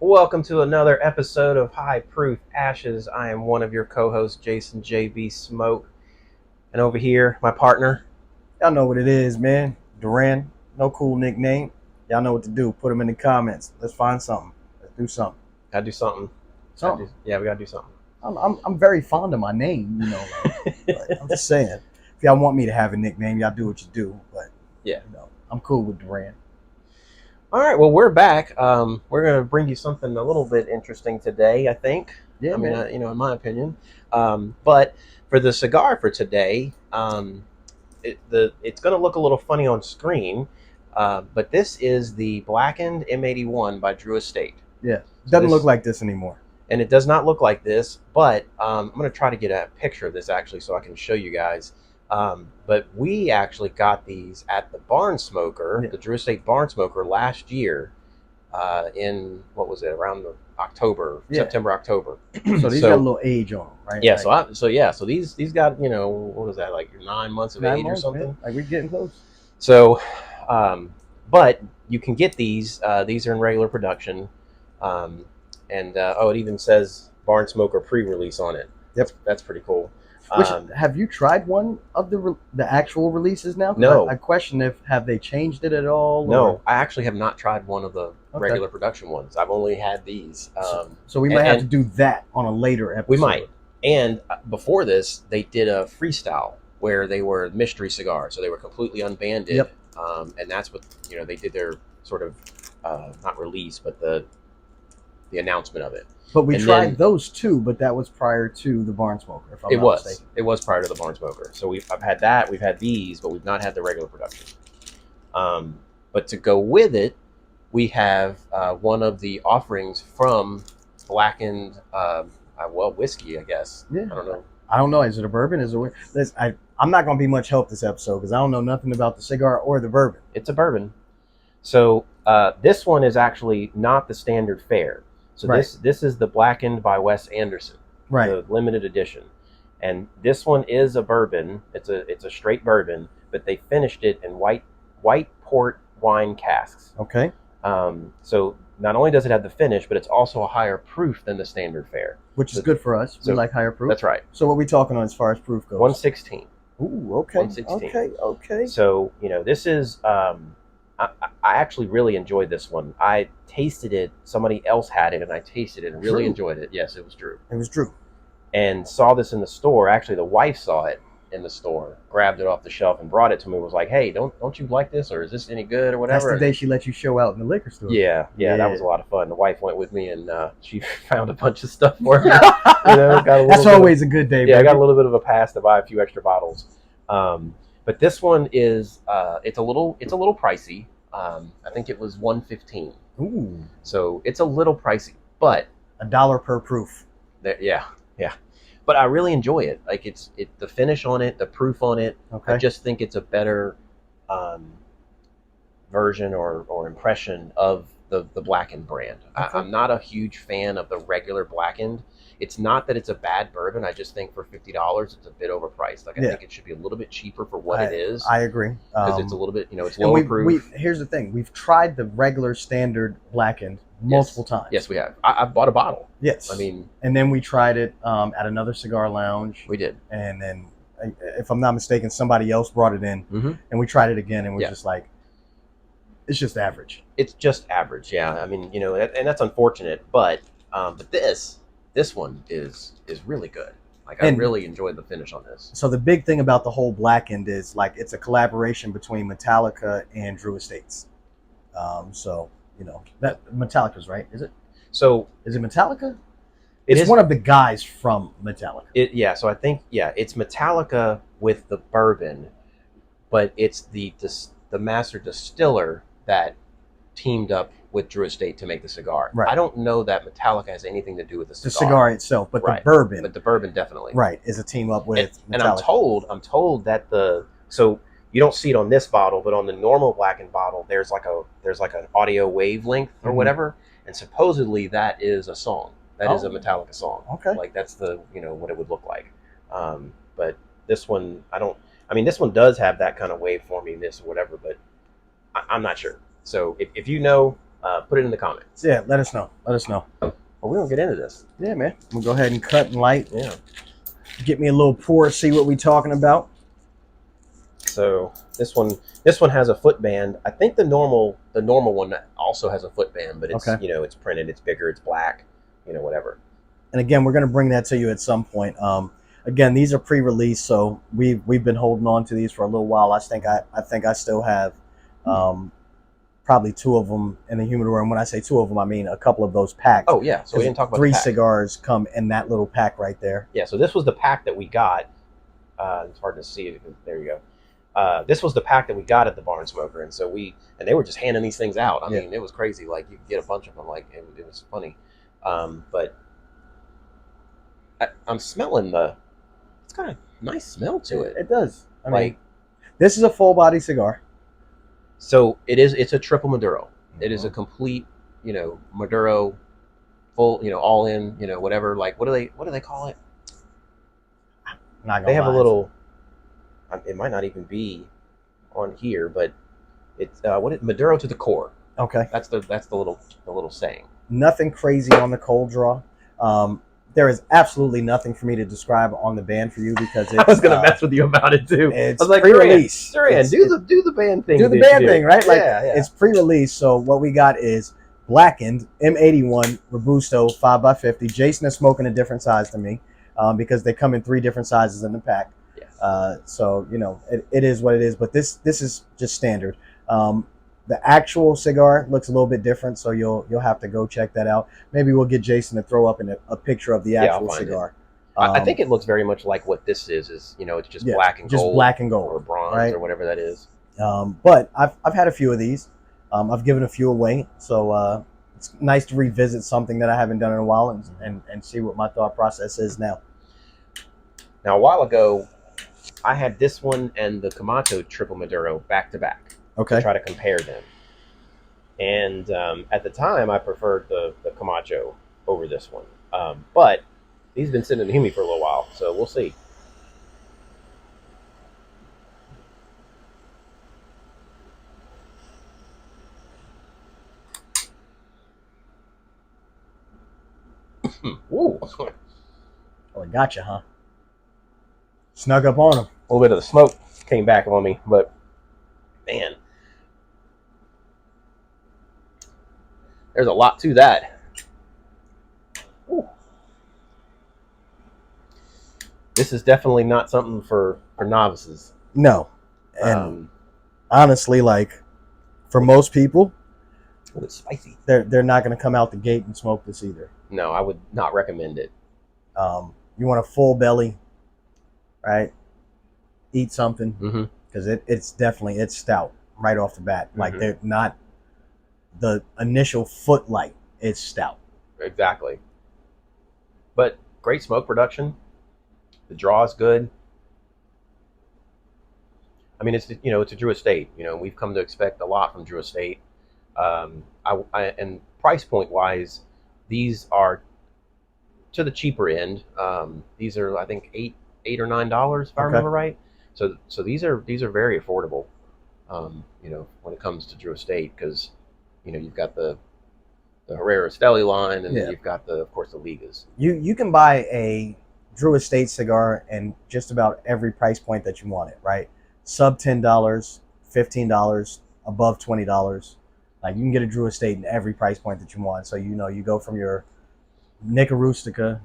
Welcome to another episode of High Proof Ashes. I am one of your co-hosts, Jason JB Smoke. And over here, my partner. Y'all know what it is, man. Duran, no cool nickname. Y'all know what to do. Put them in the comments. Let's find something. Let's do something. Gotta do something. Something. Yeah, we gotta do something. I'm very fond of my name, but I'm just saying. If y'all want me to have a nickname, y'all do what you do. But yeah, I'm cool with Duran. All right, well, we're back. We're gonna bring you something a little bit interesting today, I think. Yeah, I mean, in my opinion. But for the cigar for today, it's gonna look a little funny on screen. But this is the Blackened M81 by Drew Estate. Yeah, doesn't look like this anymore. And it does not look like this, but I'm going to try to get a picture of this actually so I can show you guys. But we actually got these at the Barn Smoker, the Drew Estate Barn Smoker last year in, what was it, around the September, October. So these got a little age on them, right? Yeah, so these got, what was that, like 9 months of age or something? Man. Like we're getting close. So, but you can get these. These are in regular production. And it even says Barn Smoker pre-release on it. Yep, that's pretty cool. Have you tried one of the actual releases now? No, I question have they changed it at all? No, I actually have not tried one of the regular production ones. I've only had these. So we might have to do that on a later episode. We might. And before this, they did a freestyle where they were mystery cigars, so they were completely unbanded. Yep. And that's what they did their sort of not release, but the announcement of it. But we tried those too, but that was prior to the Barn Smoker. If I'm not mistaken. It was prior to the Barn Smoker. So I've had that. We've had these, but we've not had the regular production. But to go with it, we have one of the offerings from Blackened, whiskey, I guess. Yeah. I don't know. Is it a bourbon? I'm not going to be much help this episode because I don't know nothing about the cigar or the bourbon. It's a bourbon. So this one is actually not the standard fare. So this is the Blackened by Wes Anderson, the limited edition, and this one is a bourbon. It's a straight bourbon, but they finished it in white port wine casks. Okay. So not only does it have the finish, but it's also a higher proof than the standard fare, which is good for us. We like higher proof. That's right. So what are we talking on as far as proof goes? 116. Ooh, okay. 116. Okay. So this is. I actually really enjoyed this one. I tasted it. Somebody else had it, and I tasted it and really enjoyed it. Yes, it was Drew. It was Drew. And saw this in the store. Actually, the wife saw it in the store, grabbed it off the shelf, and brought it to me. Was like, "Hey, don't you like this, or is this any good, or whatever?" That's the day she let you show out in the liquor store. Yeah, that was a lot of fun. The wife went with me, and she found a bunch of stuff for me. That's always a good day. Yeah, I got a little bit of a pass to buy a few extra bottles. But this one is it's a little pricey. I think it was $115. Ooh. So it's a little pricey, but $1 per proof. Yeah. But I really enjoy it. Like the finish on it, the proof on it. Okay. I just think it's a better version or impression of the Blackened brand. Okay. I'm not a huge fan of the regular Blackened. It's not that it's a bad bourbon. I just think for $50, it's a bit overpriced. Like I think it should be a little bit cheaper for what it is. I agree. Because it's a little bit, it's lower proof. Here's the thing: we've tried the regular standard Blackened multiple times. Yes, we have. I bought a bottle. Yes. And then we tried it at another cigar lounge. We did. And then, if I'm not mistaken, somebody else brought it in, and we tried it again, and we're just like, it's just average. It's just average. Yeah. And that's unfortunate, but this one is really good. Like I really enjoyed the finish on this. So the big thing about the whole Blackened is like it's a collaboration between Metallica and Drew Estates. That Metallica's right, is it? So is it Metallica? It's one of the guys from Metallica. So I think it's Metallica with the bourbon, but it's the master distiller that teamed up with Drew Estate to make the cigar. Right. I don't know that Metallica has anything to do with the cigar. The cigar itself, but the bourbon. But the bourbon definitely. Right, is a team up with Metallica. And I'm told that so you don't see it on this bottle, but on the normal Blackened bottle, there's like an audio wavelength or whatever, and supposedly that is a song. That is a Metallica song. Okay. Like that's what it would look like. But this one, this one does have that kind of waveforminess or whatever, but I'm not sure. So if you know, Put it in the comments. Yeah, let us know. Let us know. Well, we're gonna get into this. Yeah, man. We'll go ahead and cut and light. Yeah. Get me a little pour. See what we talking about. So this one has a foot band. I think the normal one also has a foot band, but it's okay. It's printed, it's bigger, it's black, whatever. And again, we're going to bring that to you at some point. Again, these are pre-release, so we've been holding on to these for a little while. I think I still have probably 2 of them in the humidor, and when I say 2 of them, I mean a couple of those packs. Oh yeah, so we didn't talk about 3 cigars come in that little pack right there. Yeah, so this was the pack that we got. It's hard to see it. There you go. This was the pack that we got at the Barn Smoker, and they were just handing these things out. I mean, it was crazy. Like you could get a bunch of them. Like it was funny. But I'm smelling it's got a nice smell to it. It does. I mean, this is a full body cigar. So it's a triple Maduro. It is a complete, Maduro, full, all in, whatever. Like what do they call it? They have a little. It might not even be on here, but it's Maduro to the core. Okay, that's the little saying. Nothing crazy on the cold draw. There is absolutely nothing for me to describe on the band for you because I was gonna mess with you about it too. It's I was like, pre-release. Duran, do the band thing. Do the band thing, right? Like yeah. It's pre-release. So what we got is Blackened M81 Robusto 5x50. Jason is smoking a different size than me because they come in 3 different sizes in the pack. So it is what it is, but this is just standard. The actual cigar looks a little bit different, so you'll have to go check that out. Maybe we'll get Jason to throw up a picture of the actual cigar. I think it looks very much like what this is it's just black and gold, black and gold, or bronze, right? or whatever that is. But I've had a few of these. I've given a few away, so it's nice to revisit something that I haven't done in a while and see what my thought process is now. Now, a while ago, I had this one and the Camacho Triple Maduro back to back. Okay. To try to compare them. And at the time, I preferred the Camacho over this one. But he's been sitting in the Humi for a little while, so we'll see. Ooh. Oh, it got you, huh? Snuck up on him. A little bit of the smoke came back on me, but man, there's a lot to that. Ooh. This is definitely not something for novices. No. And honestly, like for most people, it's spicy. They're not going to come out the gate and smoke this either. No, I would not recommend it. You want a full belly, right? Eat something because it's stout right off the bat. Like they're not the initial footlight. It's stout. Exactly. But great smoke production. The draw is good. I mean, it's a Drew Estate. We've come to expect a lot from Drew Estate. And price point wise, these are to the cheaper end. These are, I think, $8 or $9 if I remember right. So these are very affordable. When it comes to Drew Estate, because you've got the Herrera Esteli line, and then you've got of course the Ligas. You can buy a Drew Estate cigar in just about every price point that you want it, right? Sub $10, $15, above $20. Like you can get a Drew Estate in every price point that you want. So you go from your Nica Rustica.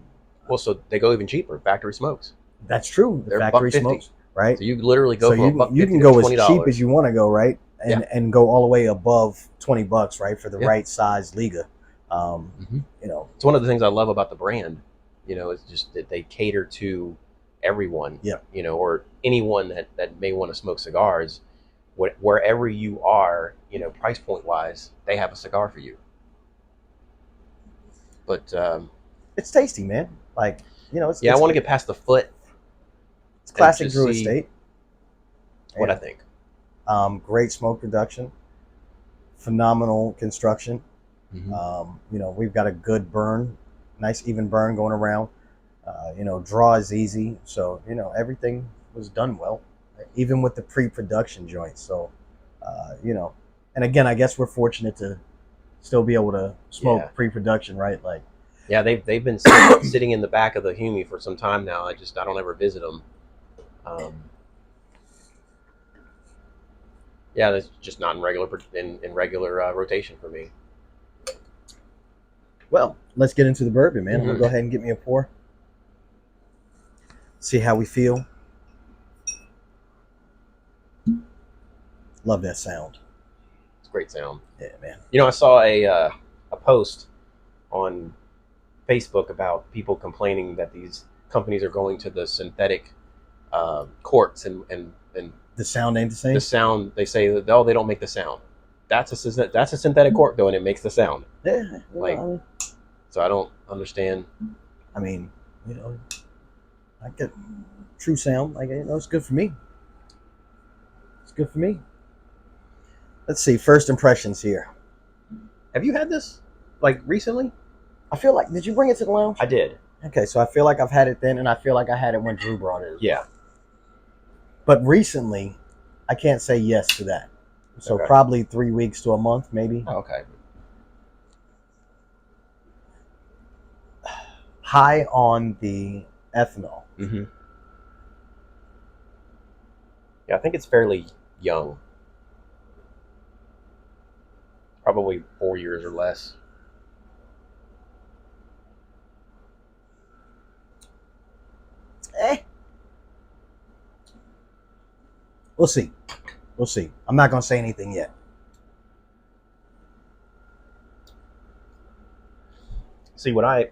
Well, so they go even cheaper. Factory smokes. That's true. The factory smokes, right? So you literally go you can go as cheap as you want to go, right? And go all the way above $20, right, for the right size Liga. It's one of the things I love about the brand. It's just that they cater to everyone. Or anyone that may want to smoke cigars. Wherever you are, price point wise, they have a cigar for you. But it's tasty, man. Like it's I want to get past the foot. It's classic Drew Estate. What I think. Great smoke production, phenomenal construction. We've got a good burn, nice even burn going around. Draw is easy, so everything was done well, even with the pre-production joints. So, and again, I guess we're fortunate to still be able to smoke pre-production, right? Like, yeah, they've been sitting in the back of the Humi for some time now. I don't ever visit them. Yeah, that's just not in regular rotation for me. Well, let's get into the bourbon, man. I'm gonna go ahead and get me a pour. See how we feel. Love that sound. It's a great sound. Yeah, man. You know, I saw a post on Facebook about people complaining that these companies are going to the synthetic corks and the sound ain't the same. The sound, they say that they don't make the sound. That's a synthetic cork though, and it makes the sound. Yeah, like so I don't understand. I mean, you know, I get true sound. Like, you know, it's good for me. It's good for me. Let's see. First impressions here. Have you had this like recently? I feel like, did you bring it to the lounge? I did. Okay, so I feel like I've had it then, and I feel like I had it when Drew brought it. Yeah. But recently, I can't say yes to that. So probably 3 weeks to a month, maybe. Oh, okay. High on the ethanol. Mm-hmm. Yeah, I think it's fairly young. Probably 4 years or less. We'll see. We'll see. I'm not going to say anything yet. See, what I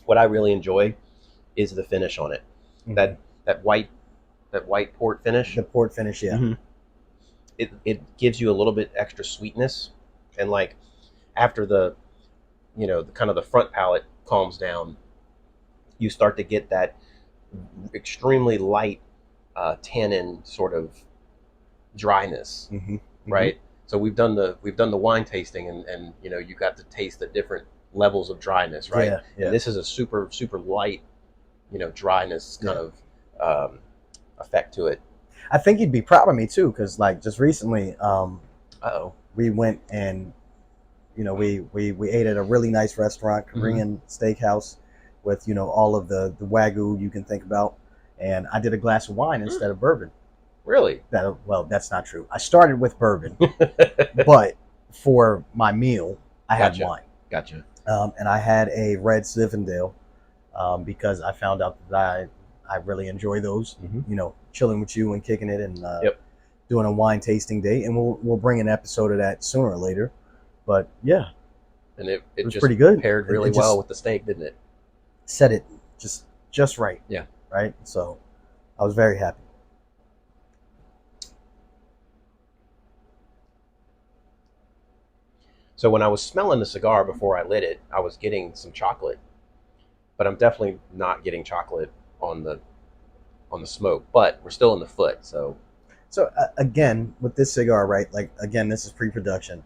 really enjoy is the finish on it. Mm-hmm. That white port finish. The port finish, yeah. Mm-hmm. It gives you a little bit extra sweetness, and like after the kind of the front palate calms down, you start to get that extremely light tannin sort of dryness, right? So we've done the wine tasting, and you know, you got to taste the different levels of dryness, right? Yeah. And this is a super light, you know, dryness kind of effect to it. I think you'd be proud of me too, because like just recently, we went and we ate at a really nice restaurant, Korean steakhouse, with all of the wagyu you can think about, and I did a glass of wine instead of bourbon. Really? Well, that's not true. I started with bourbon, but for my meal, I had wine. Gotcha. And I had a red Zinfandel because I found out that I really enjoy those. Chilling with you and kicking it and doing a wine tasting day, and we'll bring an episode of that sooner or later. But yeah, and it was just pretty good. Paired really well with the steak, didn't it? Set it just right. Yeah. Right. So I was very happy. So when I was smelling the cigar before I lit it, I was getting some chocolate, but I'm definitely not getting chocolate on the smoke. But we're still in the foot, so. So again, with this cigar, right? Like again, this is pre-production,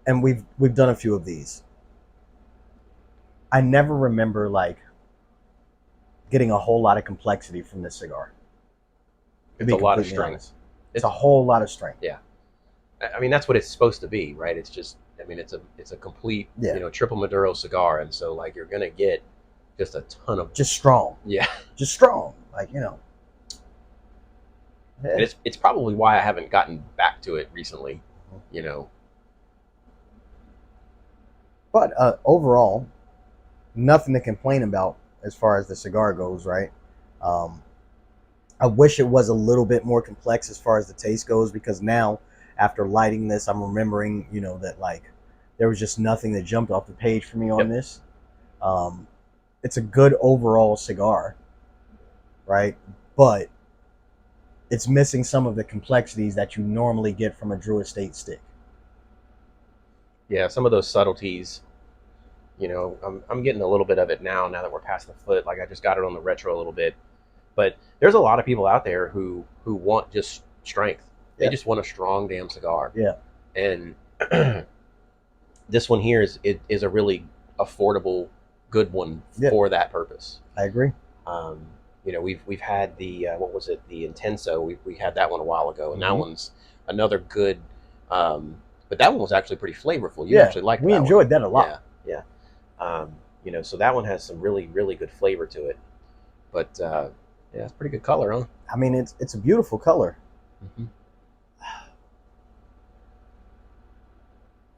and we've done a few of these. I never remember like getting a whole lot of complexity from this cigar. It's a lot of strength. It's a whole lot of strength. Yeah. I mean, that's what it's supposed to be, right? It's just, I mean, it's a complete, triple Maduro cigar, and so like you're gonna get just a ton of just strong, just strong, like And it's probably why I haven't gotten back to it recently, But overall, nothing to complain about as far as the cigar goes, right? I wish it was a little bit more complex as far as the taste goes, because now, after lighting this, I'm remembering, that like there was just nothing that jumped off the page for me on this. It's a good overall cigar, right? But it's missing some of the complexities that you normally get from a Drew Estate stick. Yeah, some of those subtleties, I'm getting a little bit of it now that we're past the foot. Like I just got it on the retro a little bit. But there's a lot of people out there who want just strength. They just want a strong damn cigar. Yeah. And this one here is a really affordable, good one for that purpose. I agree. We've had the what was it? The Intenso. We had that one a while ago, and that one's another good But that one was actually pretty flavorful. You Yeah, actually liked we that enjoyed one. that a lot. Yeah. You know, so that one has some really, really good flavor to it. But yeah, it's pretty good color, huh? I mean, it's a beautiful color. Mm-hmm.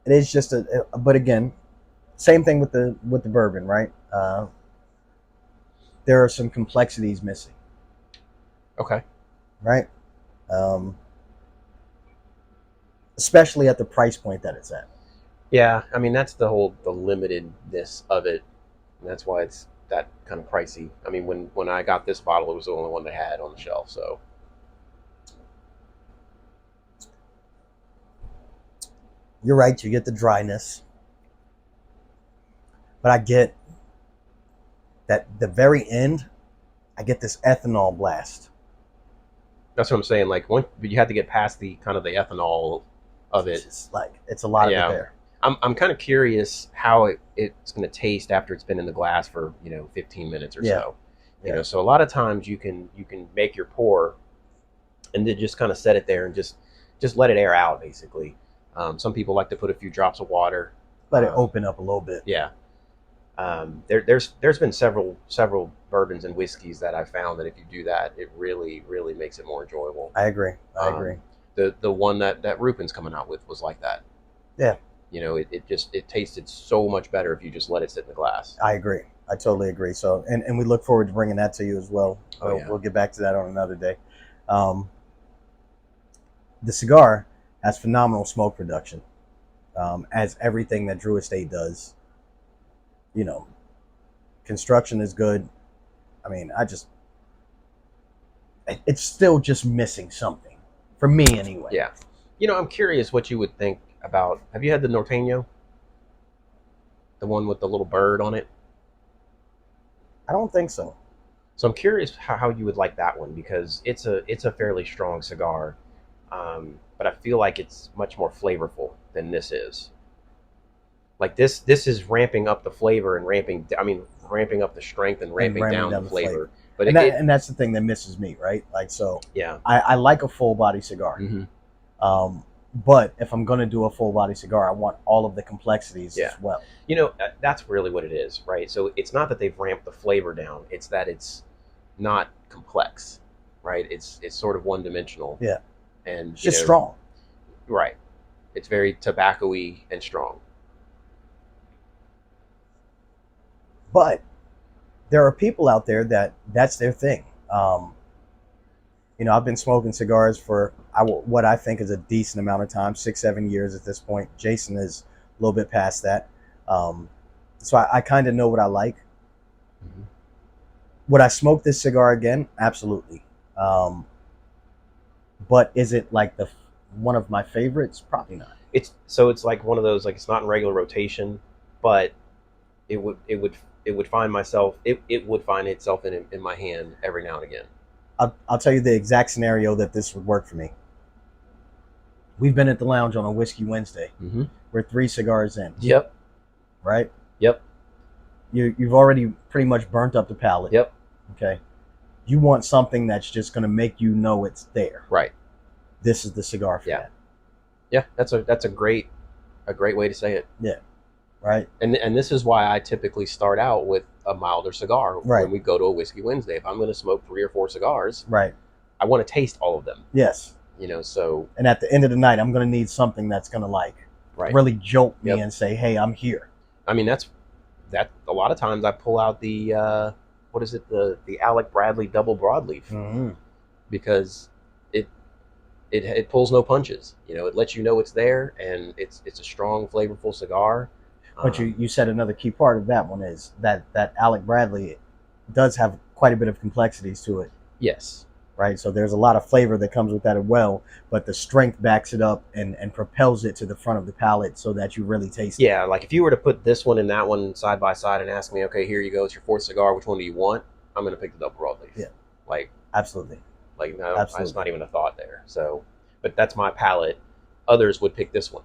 It is just but again, same thing with the bourbon, right? There are some complexities missing. Okay. Right. Especially at the price point that it's at. Yeah, I mean that's the limitedness of it. And that's why it's that kind of pricey. I mean, when I got this bottle, it was the only one they had on the shelf. So you're right. You get the dryness, but I get that the very end. I get this ethanol blast. that's what I'm saying. Like you have to get past the kind of the ethanol of it. It's a lot of it there. I'm kind of curious how it's going to taste after it's been in the glass for 15 minutes or so. You know, so a lot of times you can make your pour, and then just kind of set it there and just let it air out basically. Some people like to put a few drops of water, let it open up a little bit. Yeah. There's been several bourbons and whiskeys that I've found that if you do that, it really makes it more enjoyable. I agree. The one that Rupin's coming out with was like that. Yeah. You know, it tasted so much better if you just let it sit in the glass. I agree. I totally agree. So, and we look forward to bringing that to you as well. We'll get back to that on another day. The cigar has phenomenal smoke production, as everything that Drew Estate does. You know, construction is good. I mean, it's still just missing something for me anyway. Yeah. You know, I'm curious what you would think about. Have you had the Norteño? The one with the little bird on it? I don't think so. So I'm curious how you would like that one, because it's a fairly strong cigar, but I feel like it's much more flavorful than this is. Like this is ramping up the flavor and ramping up the strength and ramping down the flavor. But and that's the thing that misses me, right? Like, so yeah, I like a full body cigar. Mm-hmm. But if I'm going to do a full body cigar, I want all of the complexities as well. You know, that's really what it is, right? So it's not that they've ramped the flavor down; it's that it's not complex, right? It's sort of one dimensional. Yeah, and it's strong, right? It's very tobacco-y and strong. But there are people out there that's their thing. You know, I've been smoking cigars for what I think is a decent amount of time, 6-7 years at this point. Jason is a little bit past that. So I kind of know what I like. Mm-hmm. Would I smoke this cigar again? Absolutely. But is it like one of my favorites? Probably not. It's like one of those, like, it's not in regular rotation, but it would find itself in my hand every now and again. I'll tell you the exact scenario that this would work for me. We've been at the lounge on a Whiskey Wednesday. Mm-hmm. We're 3 cigars in. Yep. Right? Yep. You've already pretty much burnt up the palate. Yep. Okay. You want something that's just going to make you know it's there. Right. This is the cigar for that. Yeah, that's a great way to say it. Yeah. Right. And this is why I typically start out with a milder cigar when we go to a Whiskey Wednesday. If I'm going to smoke 3 or 4 cigars, right, I want to taste all of them. Yes. You know, so. And at the end of the night, I'm going to need something that's going to really jolt me and say, "Hey, I'm here." I mean, that a lot of times I pull out the the Alec Bradley double broadleaf, mm-hmm. because it pulls no punches. You know, it lets you know it's there, and it's a strong, flavorful cigar. But you said another key part of that one is that Alec Bradley does have quite a bit of complexities to it. Yes. Right? So there's a lot of flavor that comes with that as well, but the strength backs it up and propels it to the front of the palate so that you really taste it. Yeah, like if you were to put this one and that one side by side and ask me, okay, here you go, it's your 4th cigar, which one do you want? I'm going to pick the double broadleaf. Yeah. Like, absolutely. Like, no, it's not even a thought there. So, but that's my palate. Others would pick this one.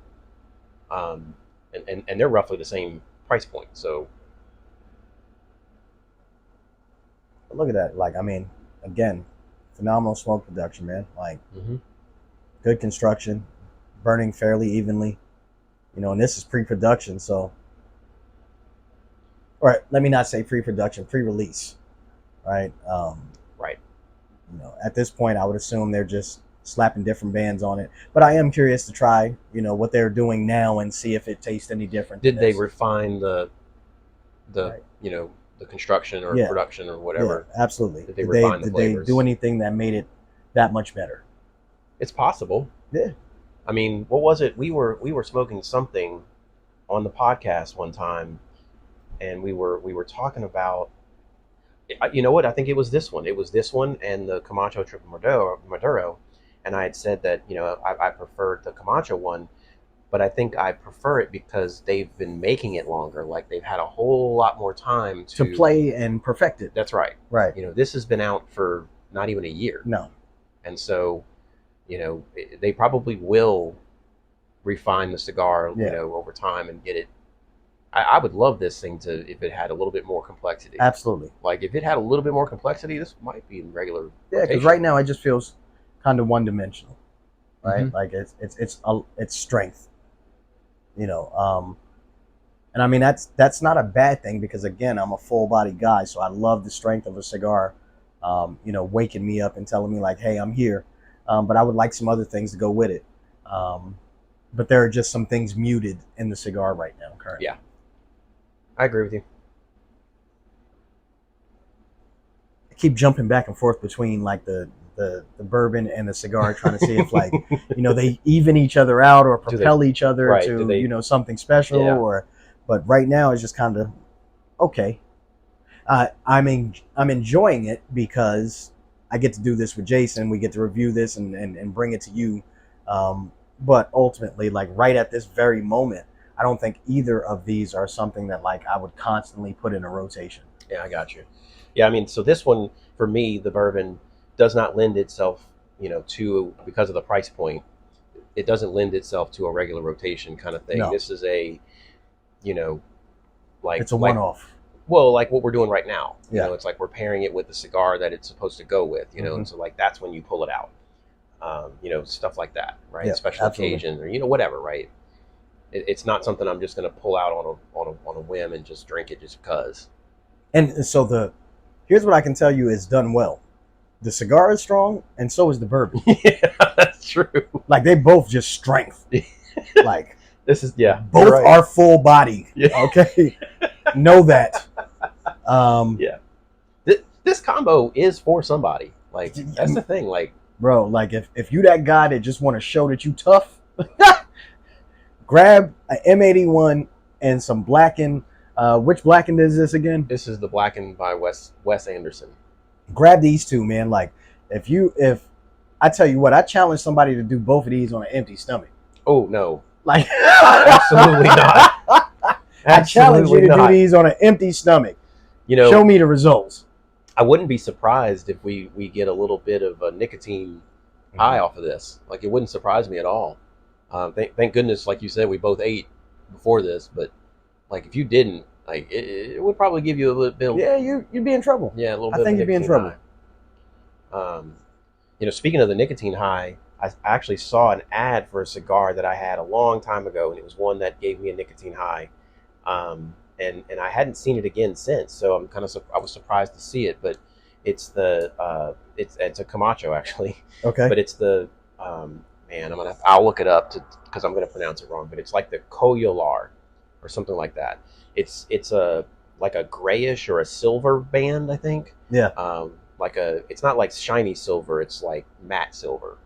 And they're roughly the same price point. So look at that. Like, I mean, again, phenomenal smoke production, man. Like, mm-hmm. Good construction, burning fairly evenly. you know, and this is pre-production, so, or let me not say pre-production, pre-release, right? Right. You know, at this point, I would assume they're just slapping different bands on it. But I am curious to try, you know, what they're doing now and see if it tastes any different. Did they refine the right. you know, the construction or production or whatever? Yeah, absolutely. Did they refine the flavors? Did they do anything that made it that much better? It's possible. Yeah. I mean, what was it? We were smoking something on the podcast one time, and we were talking about, you know what? I think it was this one. It was this one and the Camacho Triple Maduro, and I had said that, you know, I preferred the Camacho one, but I think I prefer it because they've been making it longer. Like they've had a whole lot more time to play and perfect it. That's right. Right. You know, this has been out for not even a year. No. And so, you know, they probably will refine the cigar, you know, over time and get it. I would love this thing if it had a little bit more complexity. Absolutely. Like if it had a little bit more complexity, this might be regular. Yeah, because right now it just feels kind of one-dimensional, right? Like it's strength, you know. And I mean that's not a bad thing because again I'm a full-bodied guy, so I love the strength of a cigar, you know, waking me up and telling me like, hey, I'm here. But I would like some other things to go with it. But there are just some things muted in the cigar right now currently. Yeah. I agree with you. I keep jumping back and forth between like the bourbon and the cigar, trying to see if like, you know, they even each other out or propel each other to, you know, something special or, but right now it's just kind of, okay. I'm enjoying it because I get to do this with Jason. We get to review this and bring it to you. But ultimately, like right at this very moment, I don't think either of these are something that like I would constantly put in a rotation. Yeah, I got you. Yeah, I mean, so this one for me, the bourbon does not lend itself, you know, because of the price point. It doesn't lend itself to a regular rotation kind of thing. No. This is a, you know, like it's a one-off. Well, like what we're doing right now. Yeah. You know, it's like we're pairing it with the cigar that it's supposed to go with. You know, and so like that's when you pull it out. You know, stuff like that, right? Yeah, special occasions or, you know, whatever, right? It's not something I'm just going to pull out on a whim and just drink it just because. And so here's what I can tell you is done well. The cigar is strong, and so is the bourbon. Yeah, that's true. Like they both just strength. Like this is both are full body. Yeah. Okay, know that. Yeah, this combo is for somebody. Like that's the thing. Like, bro, like if you that guy that just want to show that you tough. Grab an M81 and some Blackened. Which Blackened is this again? This is the Blackened by Wes Anderson. Grab these two, man. Like, if I tell you what, I challenge somebody to do both of these on an empty stomach. Oh no! Like, absolutely not. I challenge you to do these on an empty stomach. You know, show me the results. I wouldn't be surprised if we get a little bit of a nicotine high off of this. Like, it wouldn't surprise me at all. Thank goodness, like you said, we both ate before this, but like if you didn't, like it would probably give you a little bit. Yeah, you'd be in trouble. Yeah, a little bit. I think you'd be in trouble. You know, speaking of the nicotine high, I actually saw an ad for a cigar that I had a long time ago, and it was one that gave me a nicotine high, and I hadn't seen it again since. So I'm I was surprised to see it, but it's it's a Camacho actually. Okay. But it's the man, I'll look it up because I'm gonna pronounce it wrong, but it's like the Coyolar or something like that. It's like a grayish or a silver band, I think. Yeah. It's not like shiny silver, it's like matte silver,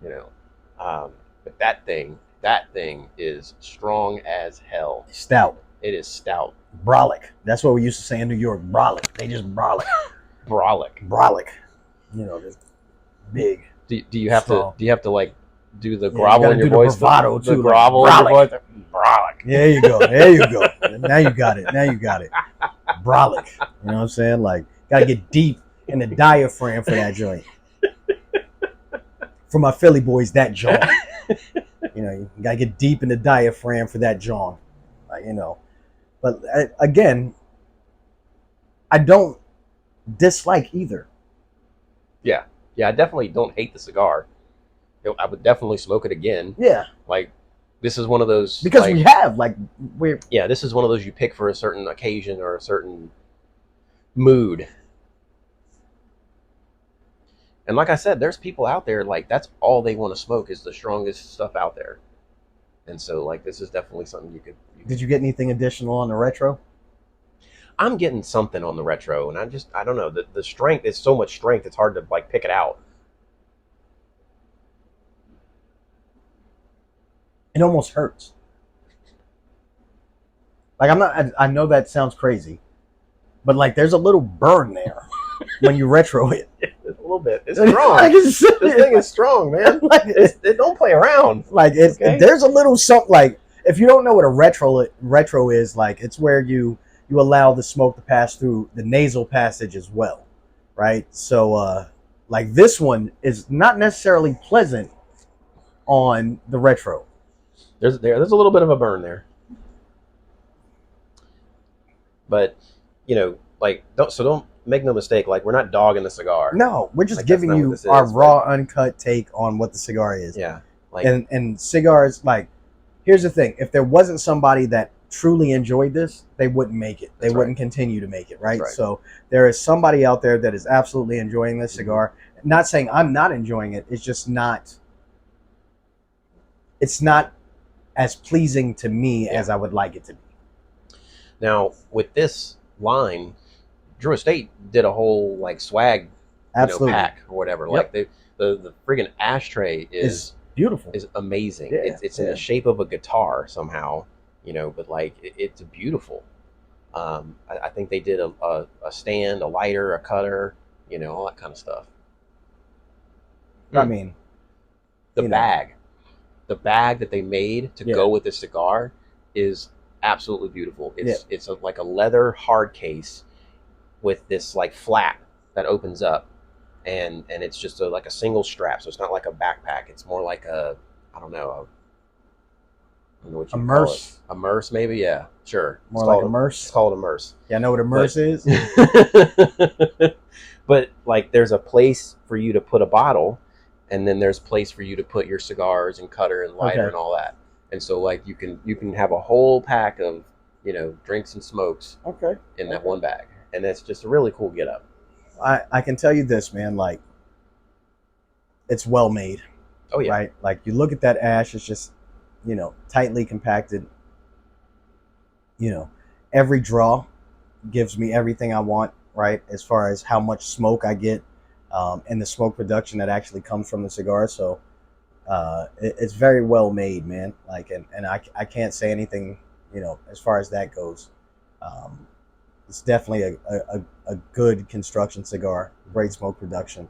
you know. But that thing is strong as hell. Stout. It is stout. Brolic. That's what we used to say in New York. Brolic. They just brolic. Brolic. You know, just big. Do you have to like do the grovel in your voice? The bravado too. The grovel in your voice. Brolic. There you go. There you go. Now you got it. Brolic. You know what I'm saying? Like, gotta get deep in the diaphragm for that joint. For my Philly boys, that joint. You know, you gotta get deep in the diaphragm for that joint. Like, you know. But again, I don't dislike either. Yeah, I definitely don't hate the cigar. I would definitely smoke it again. Yeah. Like, This is one of those, because like, we have like we're yeah. This is one of those you pick for a certain occasion or a certain mood. And like I said, there's people out there like that's all they want to smoke is the strongest stuff out there. And so like this is definitely something you could. Did you get anything additional on the retro? I'm getting something on the retro, and I don't know. The strength is so much strength, it's hard to like pick it out. It almost hurts. Like I know that sounds crazy, but like there's a little burn there when you retro it. A little bit. It's strong. Like this thing is strong, man. Like it don't play around. Like there's a little something. Like if you don't know what a retro is, like it's where you allow the smoke to pass through the nasal passage as well, right? So like this one is not necessarily pleasant on the retro. There's a little bit of a burn there, but you know, like don't make no mistake. Like we're not dogging the cigar. No, we're just like, giving you our raw, uncut take on what the cigar is. Yeah, like and cigars. Like here's the thing: if there wasn't somebody that truly enjoyed this, they wouldn't make it. They wouldn't continue to make it, right? So there is somebody out there that is absolutely enjoying this cigar. Not saying I'm not enjoying it. It's just not. It's not as pleasing to me as I would like it to be. Now with this line, Drew Estate did a whole like swag, pack or whatever. Like the friggin' ashtray is beautiful. Is amazing. Yeah, it's in the shape of a guitar somehow, but like it's beautiful. I think they did a stand, a lighter, a cutter, all that kind of stuff. I mean, the bag that they made to go with the cigar is absolutely beautiful. It's like a leather hard case with this like flap that opens up, and it's just like a single strap, so it's not like a backpack. It's more like I don't know what you call it. A merce, maybe. Yeah, sure. More like a merce. It's called a merce. Yeah, I know what a merce is. But like, there's a place for you to put a bottle, and then there's a place for you to put your cigars and cutter and lighter and all that. And so like you can have a whole pack of drinks and smokes in that one bag, and that's just a really cool get up. I can tell you this, man, like it's well made. Oh yeah. Right? Like you look at that ash, it's just tightly compacted. Every draw gives me everything I want, right? As far as how much smoke I get, and the smoke production that actually comes from the cigar. So it's very well made, man. Like, and I can't say anything, as far as that goes. It's definitely a good construction cigar, great smoke production.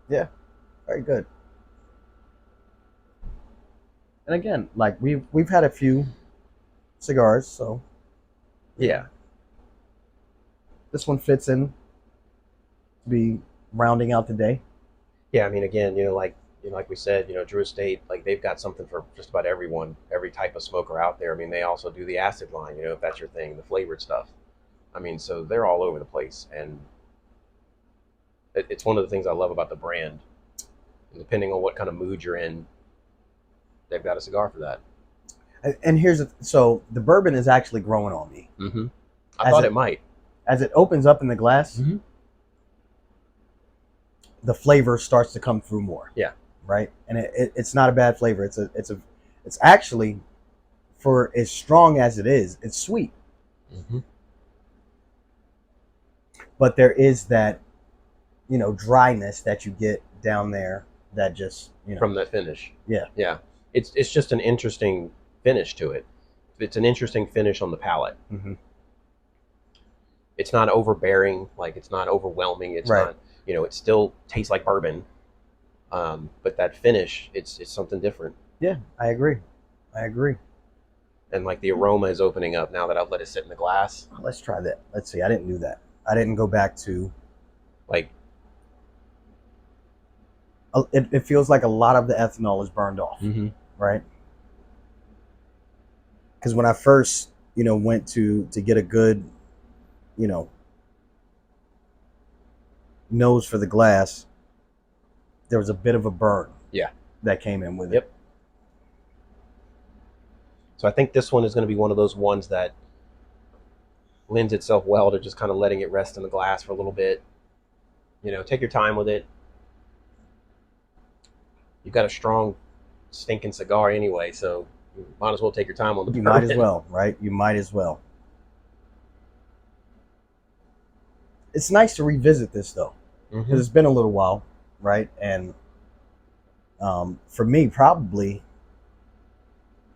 Yeah, very good. And again, like we've had a few cigars, so yeah, this one fits in to be rounding out the day. Yeah, I mean, again, like we said, Drew Estate, like they've got something for just about everyone, every type of smoker out there. I mean, they also do the acid line, if that's your thing, the flavored stuff. I mean, so they're all over the place, and it's one of the things I love about the brand. And depending on what kind of mood you're in, they've got a cigar for that. And so the bourbon is actually growing on me. Mm-hmm. I thought it might. As it opens up in the glass, the flavor starts to come through more. Yeah. Right. And it's not a bad flavor. It's actually, for as strong as it is, it's sweet. Mm-hmm. But there is that, dryness that you get down there that just, from that finish. Yeah. Yeah. It's just an interesting finish to it. It's an interesting finish on the palate. Mm-hmm. It's not overbearing, like it's not overwhelming. It's not, it still tastes like bourbon. But that finish, it's something different. Yeah, I agree. And like the aroma is opening up now that I've let it sit in the glass. Let's try that. Let's see. I didn't do that. I didn't go back to like. It feels like a lot of the ethanol is burned off, right? Because when I first, went to get a good, nose for the glass, there was a bit of a burn. Yeah. That came in with it. Yep. So I think this one is going to be one of those ones that lends itself well to just kind of letting it rest in the glass for a little bit. Take your time with it. You've got a strong, stinking cigar anyway, so you might as well take your time on the bourbon. You might as well, right? You might as well. It's nice to revisit this, though, because it's been a little while, right? And for me, probably,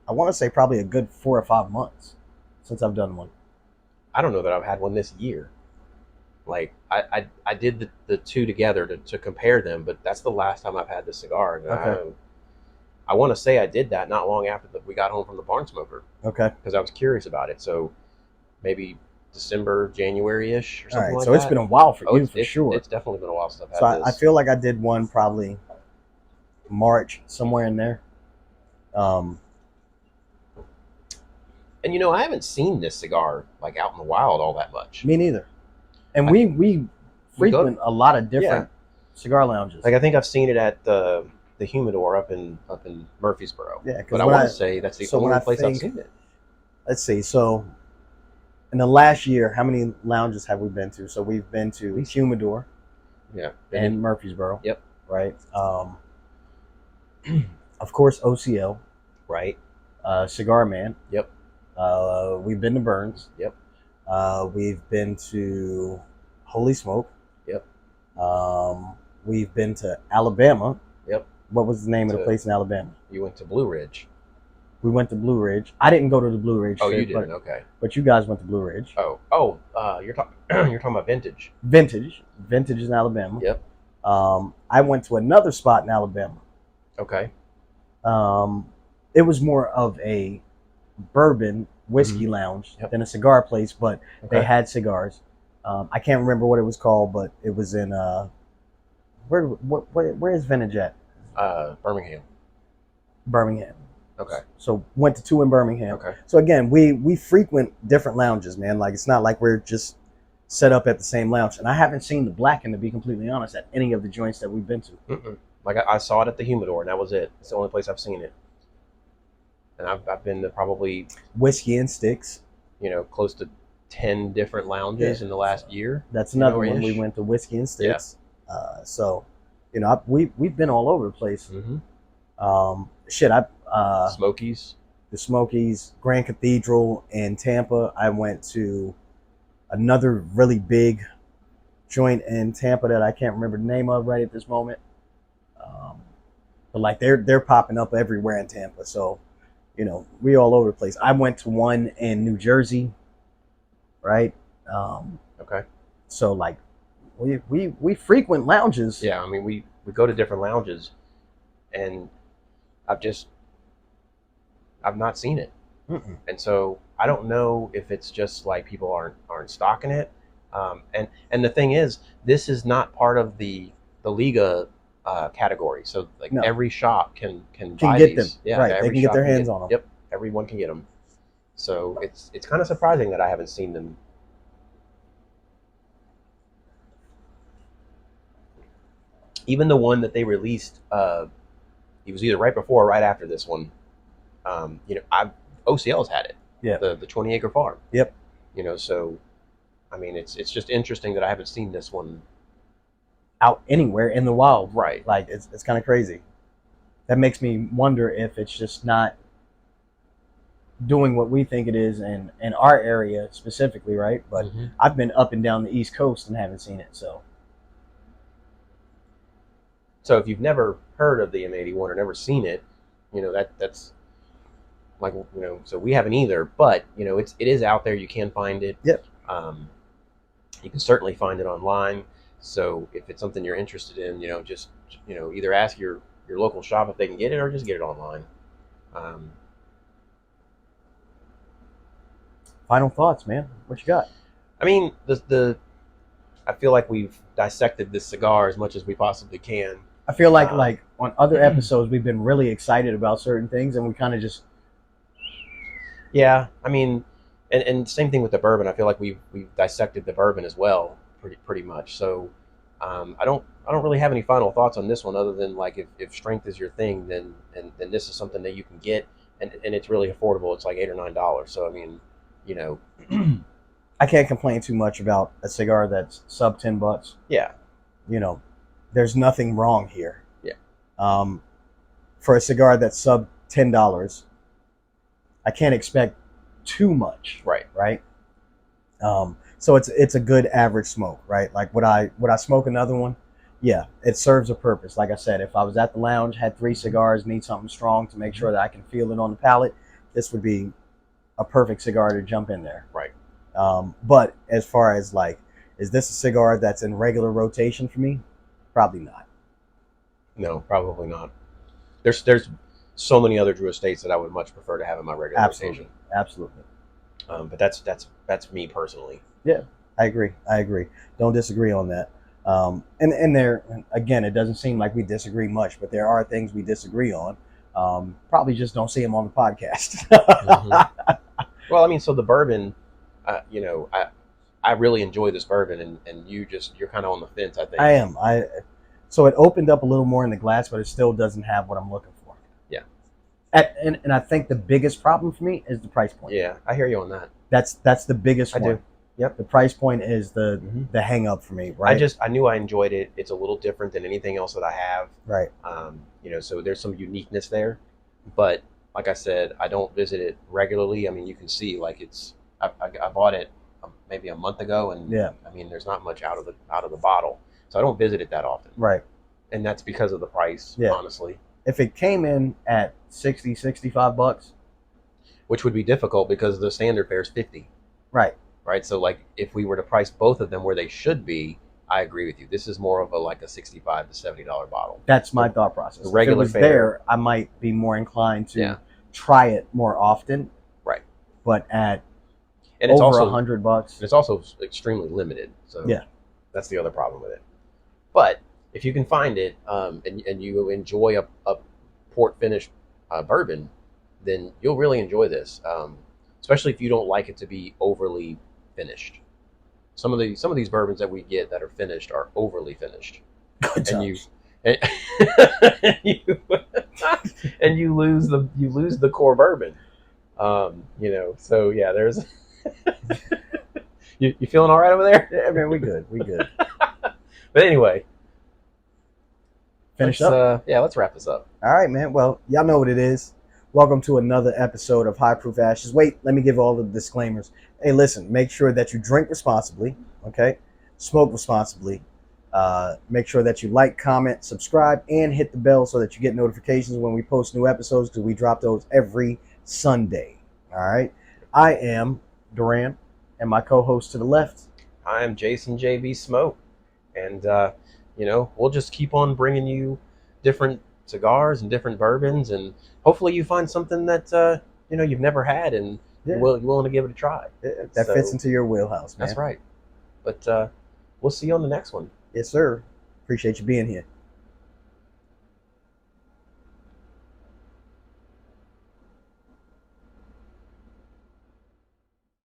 I want to say probably a good 4 or 5 months since I've done one. I don't know that I've had one this year. Like, I did the two together to compare them, but that's the last time I've had the cigar. And okay. I want to say I did that not long after we got home from the barn smoker. Okay. Because I was curious about it. So maybe December, January-ish or something like that. So it's been a while for you, for sure. It's definitely been a while since I've had this. I feel like I did one probably March, somewhere in there. And I haven't seen this cigar like out in the wild all that much. Me neither. And we frequent a lot of different cigar lounges. Like I think I've seen it at the Humidor up in Murfreesboro. Yeah, but I want to say that's the only place I've seen it. Let's see. So in the last year, how many lounges have we been to? So we've been to Humidor. Yeah. And Murfreesboro. Yep. Right. Of course, OCL. Right. Cigar Man. Yep. We've been to Burns. Yep. We've been to Holy Smoke. Yep. We've been to Alabama. Yep. What was the name of the place in Alabama? You went to Blue Ridge. We went to Blue Ridge. I didn't go to the Blue Ridge. Oh, you didn't? Okay. But you guys went to Blue Ridge. Oh, you're talking about Vintage. Vintage in Alabama. Yep. I went to another spot in Alabama. Okay. It was more of a bourbon whiskey lounge than a cigar place, but they had cigars. I can't remember what it was called, but it was in where is Vintage at? Birmingham. Birmingham. Okay. So went to 2 in Birmingham. Okay. So again, we frequent different lounges, man. Like it's not like we're just set up at the same lounge. And I haven't seen the Blackened, to be completely honest, at any of the joints that we've been to. Like I saw it at the Humidor, and that was it. It's the only place I've seen it. And I've been to probably Whiskey and Sticks. Close to 10 different lounges in the last year. That's another one. We went to Whiskey and Sticks. Yeah. So, we've been all over the place. Smokies. The Smokies, Grand Cathedral in Tampa. I went to another really big joint in Tampa that I can't remember the name of right at this moment. But like they're popping up everywhere in Tampa. So, we all over the place. I went to one in New Jersey, right? Okay. So like we frequent lounges. Yeah, I mean we go to different lounges, and I've not seen it. And so I don't know if it's just like people aren't stocking it. And the thing is, this is not part of the Liga category. So like every shop can buy get these. them. Yeah, right. They can get their hands on them. Yep. Everyone can get them. So it's kind of surprising that I haven't seen them. Even the one that they released, it was either right before or right after this one. OCL's had it. Yeah. The 20 Acre Farm. Yep. So, I mean, it's just interesting that I haven't seen this one out anywhere in the wild. Right. Like it's kind of crazy. That makes me wonder if it's just not doing what we think it is in our area specifically, right? But I've been up and down the East Coast and haven't seen it. So if you've never heard of the M81 or never seen it, that's like, so we haven't either, but it is out there. You can find it. Yep. You can certainly find it online. So if it's something you're interested in, just either ask your local shop if they can get it, or just get it online. Final thoughts, man. What you got? I mean, I feel like we've dissected this cigar as much as we possibly can. I feel like on other episodes we've been really excited about certain things, and we kind of just I mean, and same thing with the bourbon. I feel like we've dissected the bourbon as well, pretty much. So I don't really have any final thoughts on this one other than like if strength is your thing, then this is something that you can get, and it's really affordable. It's like $8 or $9. So I mean, you know, I can't complain too much about a cigar that's sub $10. Yeah, you know, there's nothing wrong here. Yeah. For a cigar that's sub $10, I can't expect too much. Right. Right. So it's a good average smoke, right? Like would I smoke another one? Yeah, it serves a purpose. Like I said, if I was at the lounge, had 3 cigars, need something strong to make sure that I can feel it on the palate, this would be a perfect cigar to jump in there. Right. But as far as like, is this a cigar that's in regular rotation for me? Probably not. No, probably not. There's so many other Drew Estates that I would much prefer to have in my regular rotation. Absolutely. But that's me personally. Yeah, I agree. Don't disagree on that. And there, again, it doesn't seem like we disagree much, but there are things we disagree on. Probably just don't see them on the podcast. Mm-hmm. Well, I mean, so the bourbon, you know, I really enjoy this bourbon, and you're kind of on the fence, I think. I am. So it opened up a little more in the glass, but it still doesn't have what I'm looking for. Yeah. And I think the biggest problem for me is the price point. Yeah, I hear you on that. That's the biggest one. I do. Yep. The price point is the hang up for me, right? I knew I enjoyed it. It's a little different than anything else that I have. Right. You know, so there's some uniqueness there. But like I said, I don't visit it regularly. I mean, you can see like I bought it maybe a month ago, and yeah, I mean, there's not much out of the bottle, so I don't visit it that often. Right. And that's because of the price, honestly. If it came in at $60-$65, which would be difficult because the standard fare is $50. Right. Right. So like if we were to price both of them where they should be, I agree with you. This is more of a $65 to $70 bottle. That's my thought process. The regular if it was there, I might be more inclined to try it more often. Right. But at and it's over also $100, it's also extremely limited. So yeah, that's the other problem with it. But if you can find it, and you enjoy a port finished bourbon, then you'll really enjoy this. Especially if you don't like it to be overly finished. Some of these bourbons that we get that are finished are overly finished. Good times. And you lose the core bourbon. You know, so yeah, there's you feeling all right over there? Yeah, man, we good. But anyway, finish up. Let's wrap this up. All right, man. Well, y'all know what it is. Welcome to another episode of High Proof Ashes. Wait, let me give all the disclaimers. Hey, listen, make sure that you drink responsibly, okay? Smoke responsibly. Make sure that you like, comment, subscribe, and hit the bell so that you get notifications when we post new episodes, because we drop those every Sunday, all right? I am Duran, and my co-host to the left. I am Jason JB Smoke, and you know, we'll just keep on bringing you different cigars and different bourbons, and hopefully you find something that you know, you've never had, and you're willing to give it a try. That fits into your wheelhouse, man. That's right. But we'll see you on the next one. Yes, sir. Appreciate you being here.